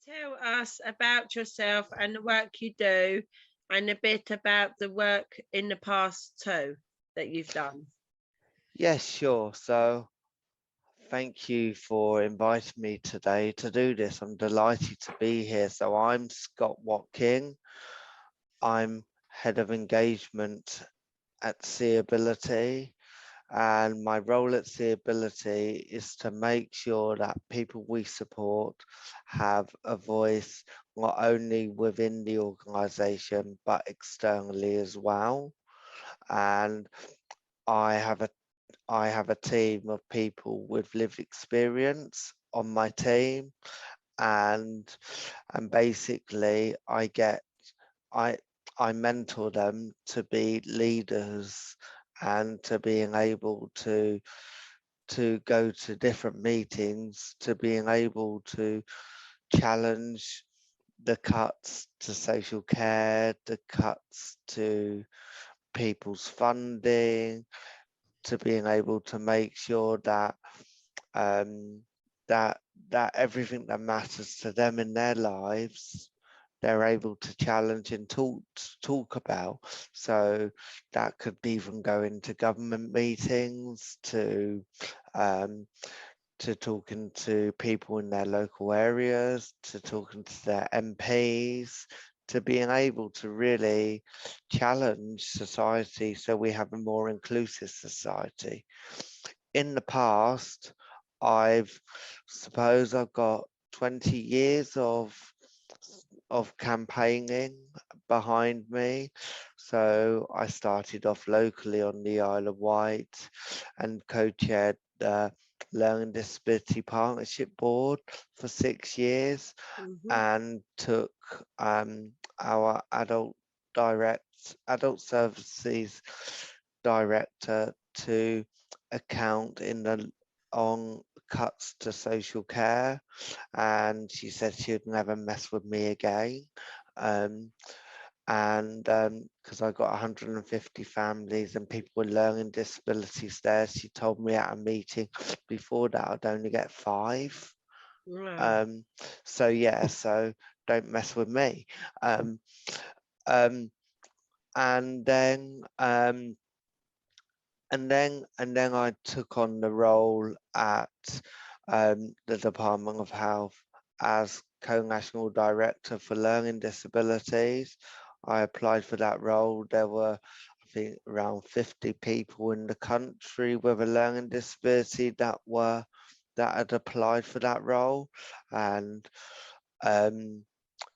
Tell us about yourself and the work you do, and a bit about the work in the past too that you've done. Yes, sure. So thank you for inviting me today to do this. I'm delighted to be here. So I'm Scott Watkin. I'm head of engagement at SeeAbility. And my role at SeeAbility is to make sure that people we support have a voice not only within the organisation but externally as well. And I have a I have a team of people with lived experience on my team, and basically I I mentor them to be leaders and to being able to go to different meetings, to being able to challenge the cuts to social care, the cuts to people's funding, to being able to make sure that um, that everything that matters to them in their lives they're able to challenge and talk about. So that could even go into government meetings, um, to talking to people in their local areas, to talking to their MPs, to being able to really challenge society so we have a more inclusive society. In the past, I've I've got 20 years of campaigning behind me. So I started off locally on the Isle of Wight and co-chaired the Learning Disability Partnership Board for 6 years, Mm-hmm. and took our adult services director to account in the on cuts to social care, and she said she would never mess with me again. Um, and because I got 150 families and people with learning disabilities there, she told me at a meeting before that I'd only get 5. Wow. Um, so yeah, so don't mess with me. Um, um, and then I took on the role at the Department of Health as co-national director for learning disabilities. I applied for that role. There were, I think, around 50 people in the country with a learning disability that had applied for that role, and um,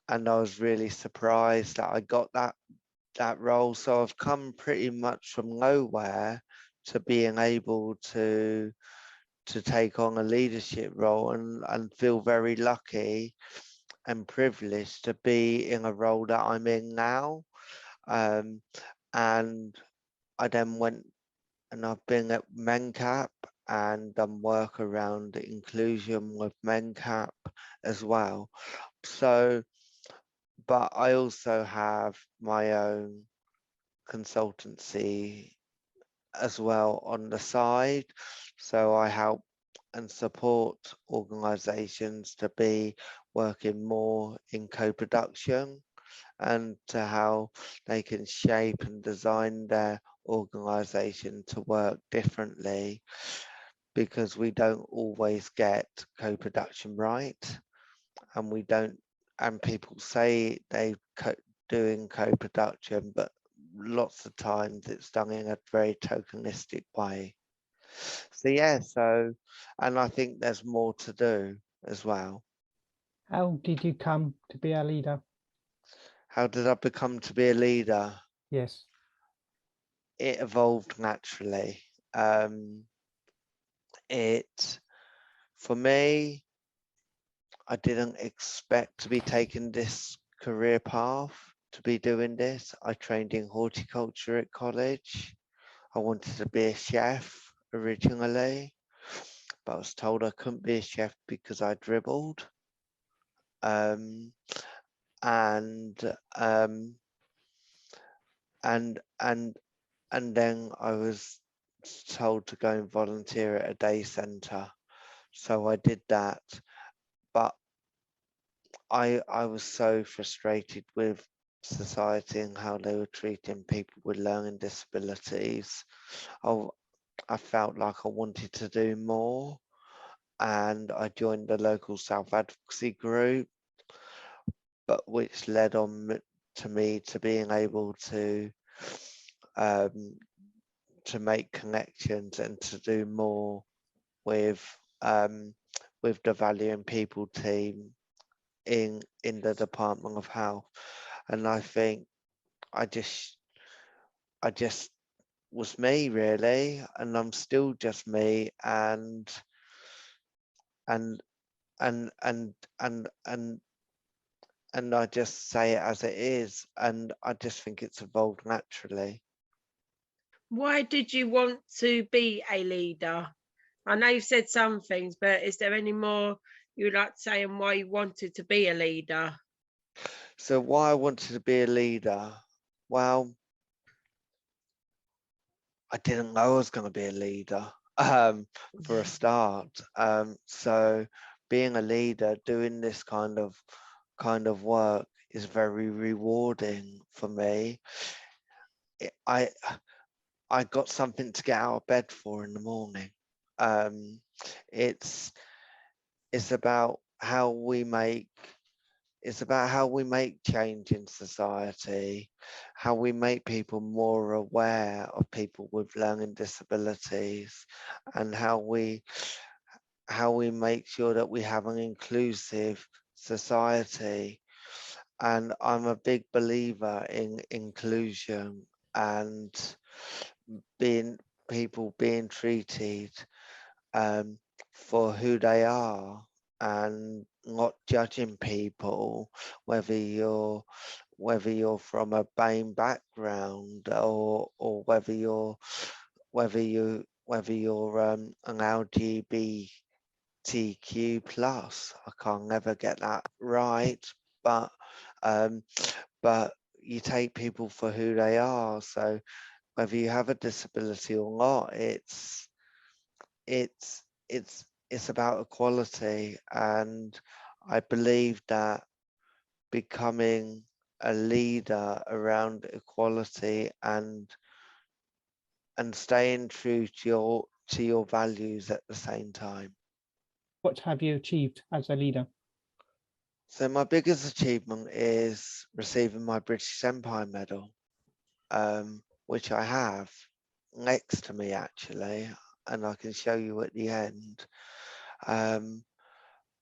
I was really surprised that I got that role. So I've come pretty much from nowhere to being able to take on a leadership role, and feel very lucky and privileged to be in a role that I'm in now. Um, and I then went and I've been at MenCap and done work around inclusion with MenCap as well. So, but I also have my own consultancy as well on the side. So I help and support organisations to be working more in co-production, and to how they can shape and design their organisation to work differently, because we don't always get co-production right, and we don't and people say they doing co-production, but lots of times it's done in a very tokenistic way. So yeah, and I think there's more to do as well. How did you come to be a leader? How did I become to be a leader? Yes. It evolved naturally. Um, it For me, I didn't expect to be taking this career path, to be doing this. I trained in horticulture at college. I wanted to be a chef originally, but I was told I couldn't be a chef because I dribbled. Um, and and and and then I was told to go and volunteer at a day centre. So I did that, but I was so frustrated with society and how they were treating people with learning disabilities. I felt like I wanted to do more, and I joined the local self-advocacy group, but which led on to me to being able um, to make connections and to do more with the Value in People team in the Department of Health. And I think I just was me really, and I'm still just me, and and and and and and and I just say it as it is, and I just think it's evolved naturally. Why did you want to be a leader? I know you've said some things, but is there any more you would like to say and why you wanted to be a leader? So why I wanted to be a leader? Well, I didn't know I was going to be a leader for a start. So being a leader, doing this kind of work is very rewarding for me. I got something to get out of bed for in the morning. Um, it's about how we make change in society, how we make people more aware of people with learning disabilities, and how we make sure that we have an inclusive society. And I'm a big believer in inclusion and people being treated for who they are, and not judging people whether you're from a BEM background, or whether you're an LGBTQ plus. I can't never get that right, but you take people for who they are. So whether you have a disability or not, it's about equality. And I believe that becoming a leader around equality and staying true to your values at the same time. What have you achieved as a leader? So my biggest achievement is receiving my British Empire Medal, which I have next to me actually, and I can show you at the end.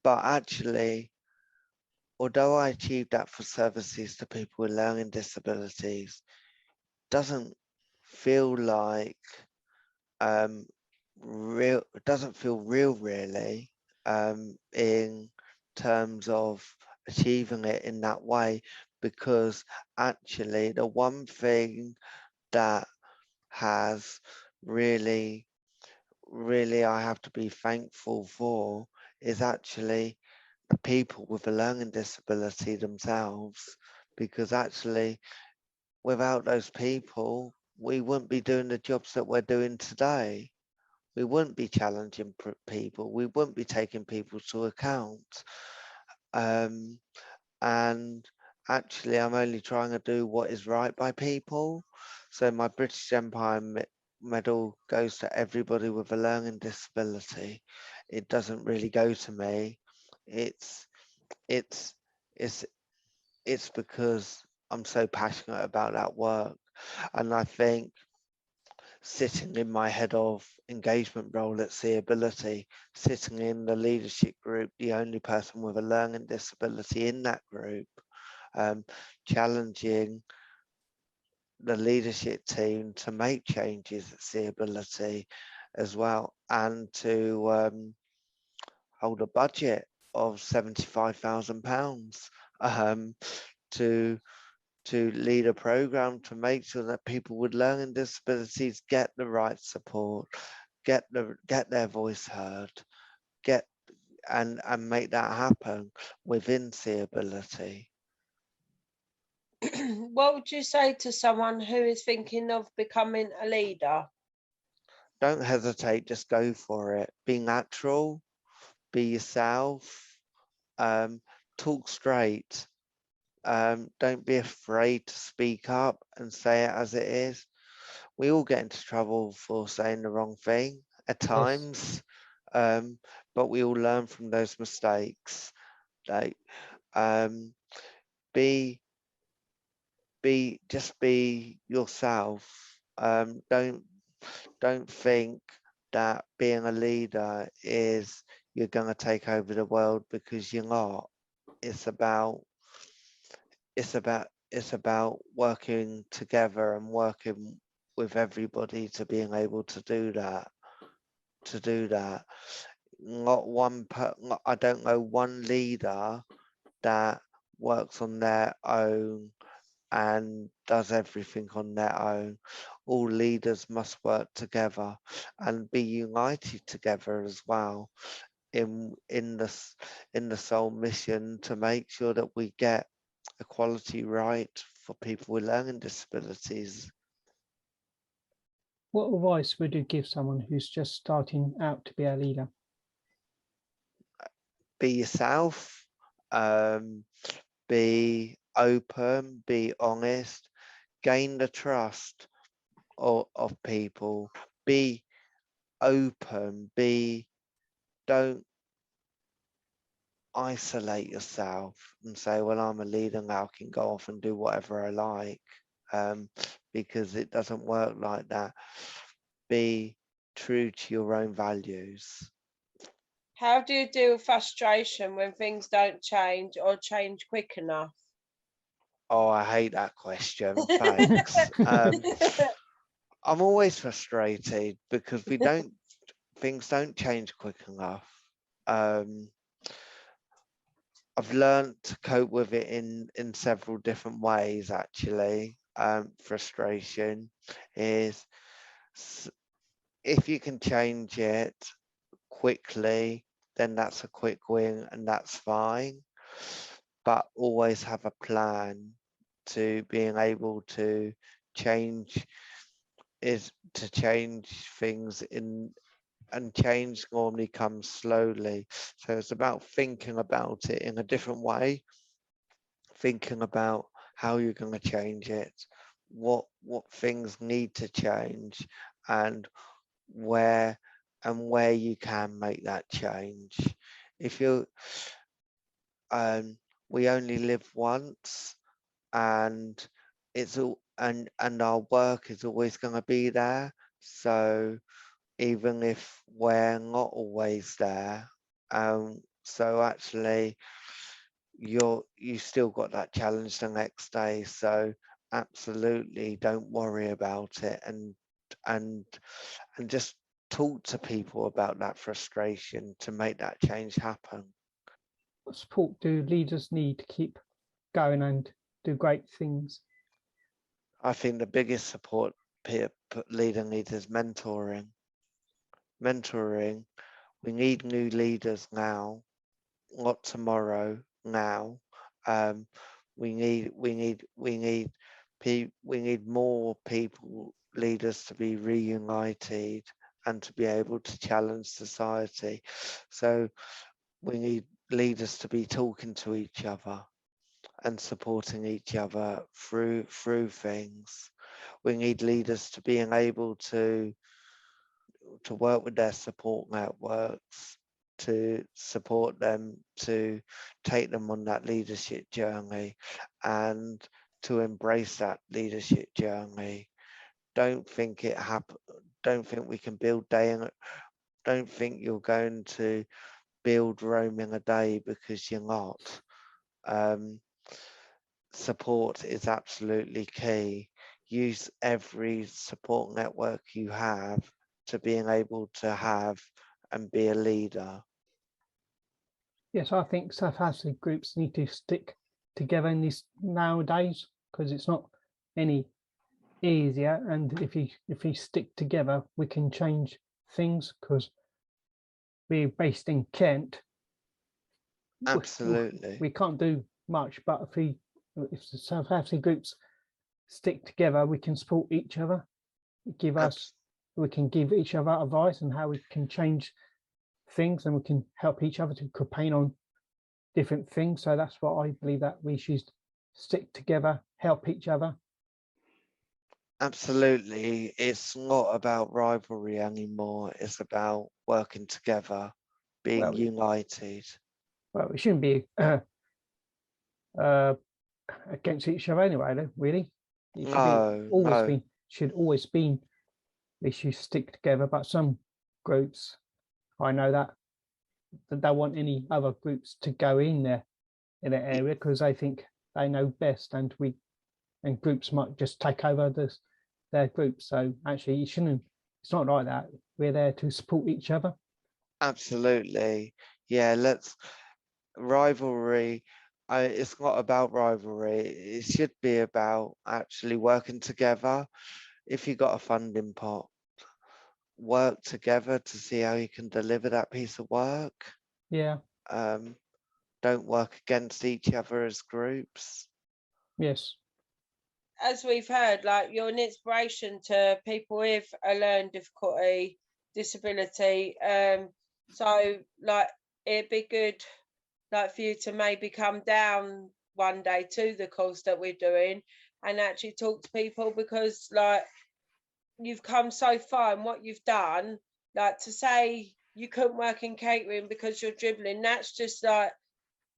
But actually, although I achieved that for services to people with learning disabilities, doesn't feel like real. It doesn't feel real really, in terms of achieving it in that way, because actually the one thing that has really I have to be thankful for is actually the people with a learning disability themselves, because actually without those people we wouldn't be doing the jobs that we're doing today. We wouldn't be challenging people, we wouldn't be taking people to account. And actually I'm only trying to do what is right by people. So my British Empire Medal goes to everybody with a learning disability. It doesn't really go to me. It's it's it's because I'm so passionate about that work. And I think sitting in my head of engagement role at SeeAbility, sitting in the leadership group, the only person with a learning disability in that group, challenging the leadership team to make changes at SeeAbility as well, and to hold a budget of £75,000 to lead a program to make sure that people with learning disabilities get the right support, get their voice heard, and make that happen within SeeAbility. What would you say to someone who is thinking of becoming a leader? Don't hesitate, just go for it. Be natural, be yourself, talk straight. Don't be afraid to speak up and say it as it is. We all get into trouble for saying the wrong thing at times, but we all learn from those mistakes. Like, just be yourself. Don't think that being a leader is you're going to take over the world, because you're not. It's about working together and working with everybody to being able to do that. I don't know one leader that works on their own and does everything on their own. All leaders must work together and be united together as well in the sole mission to make sure that we get equality right for people with learning disabilities. What advice would you give someone who's just starting out to be a leader? Be yourself, be open, be honest, gain the trust of people, be open, don't isolate yourself and say, well, I'm a leader now, I can go off and do whatever I like, because it doesn't work like that. Be true to your own values. How do you deal with frustration when things don't change or change quick enough? Oh, I hate that question. Thanks. I'm always frustrated because things don't change quick enough. I've learned to cope with it in several different ways, actually. Frustration is, if you can change it quickly, then that's a quick win and that's fine. But always have a plan to being able to change things and change normally comes slowly. So it's about thinking about it in a different way, thinking about how you're going to change it, what things need to change, and where you can make that change. If you we only live once, and it's all and our work is always going to be there. So even if we're not always there, so actually you still got that challenge the next day. So absolutely don't worry about it, and just talk to people about that frustration to make that change happen. What support do leaders need to keep going and do great things? I think the biggest support leader needs is mentoring. We need new leaders now, not tomorrow, now. We need more leaders to be reunited and to be able to challenge society. So we need leaders to be talking to each other and supporting each other through things. We need leaders to being able to work with their support networks, to support them, to take them on that leadership journey, and to embrace that leadership journey. Don't think we can build don't think you're going to build Rome in a day, because you're not. Support is absolutely key. Use every support network you have to being able to have and be a leader. Yes, I think self-advocacy groups need to stick together in this nowadays, because it's not any easier. And if we stick together, we can change things, because we're based in Kent. Absolutely. We can't do much, but if the self-advocacy groups stick together, we can support each other. We can give each other advice on how we can change things, and we can help each other to campaign on different things. So that's what I believe, that we should stick together, help each other. Absolutely. It's not about rivalry anymore. It's about working together, being Well, united. Well, we shouldn't be against each other anyway, really. It should No, always no. be, should always be, we should stick together. But some groups, I know that they don't want any other groups to go in there, in that area, because they think they know best, and groups might just take over their groups. So actually, you shouldn't. It's not like that. We're there to support each other. Absolutely. Yeah, rivalry. It's not about rivalry. It should be about actually working together. If you got a funding pot, work together to see how you can deliver that piece of work. Yeah. Don't work against each other as groups. Yes. As we've heard, like, you're an inspiration to people with a learning difficulty, disability. So like, it'd be good, like, for you to maybe come down one day to the course that we're doing and actually talk to people, because like, you've come so far in what you've done. Like, to say you couldn't work in catering because you're dribbling, that's just like,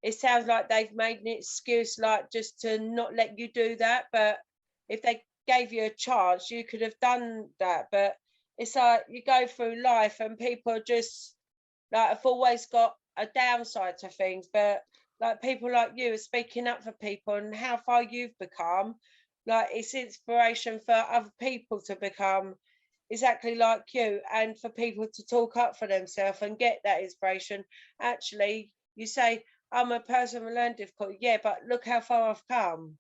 it sounds like they've made an excuse, like, just to not let you do that. But if they gave you a chance, you could have done that. But it's like, you go through life and people just like, have always got a downside to things. But like, people like you are speaking up for people, and how far you've become, like, it's inspiration for other people to become exactly like you, and for people to talk up for themselves and get that inspiration. Actually, you say, I'm a person with learning difficulty, yeah, but look how far I've come.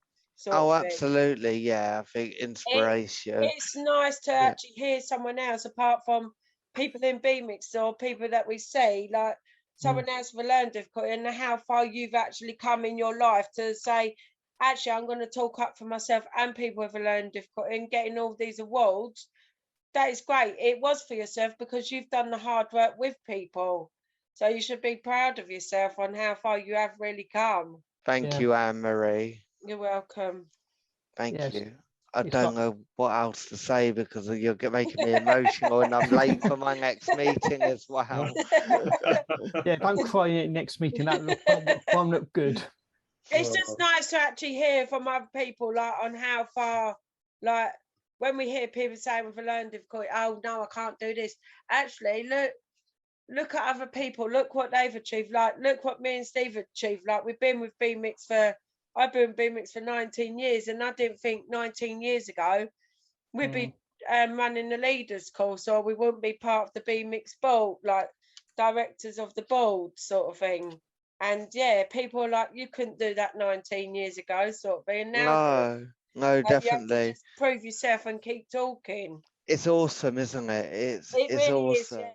Oh, absolutely. Yeah, I think inspiration. It's nice to actually hear someone else, apart from people in bemix or people that we see, like someone else with a learning difficulty, and how far you've actually come in your life to say, actually, I'm going to talk up for myself and people with a learning difficulty, and getting all these awards. That is great. It was for yourself because you've done the hard work with people. So you should be proud of yourself on how far you have really come. Thank you, Anne-Marie. You're welcome. Thank you. I don't know what else to say, because you're making me emotional, and I'm late for my next meeting as well. Yeah, don't cry at next meeting. That won't look good. It's just nice to actually hear from other people, like, on how far, like, when we hear people saying with a learning difficulty, oh no, I can't do this. Actually, look at other people, look what they've achieved. Like, look what me and Steve achieved. Like, I've been with bemix for 19 years, and I didn't think 19 years ago we'd be running the leaders course, or we wouldn't be part of the bemix board, like directors of the board, sort of thing. And yeah, people are like, you couldn't do that 19 years ago, sort of thing. And now no, like, definitely. you have to just prove yourself and keep talking. It's awesome, isn't it? It's really awesome. is, yeah.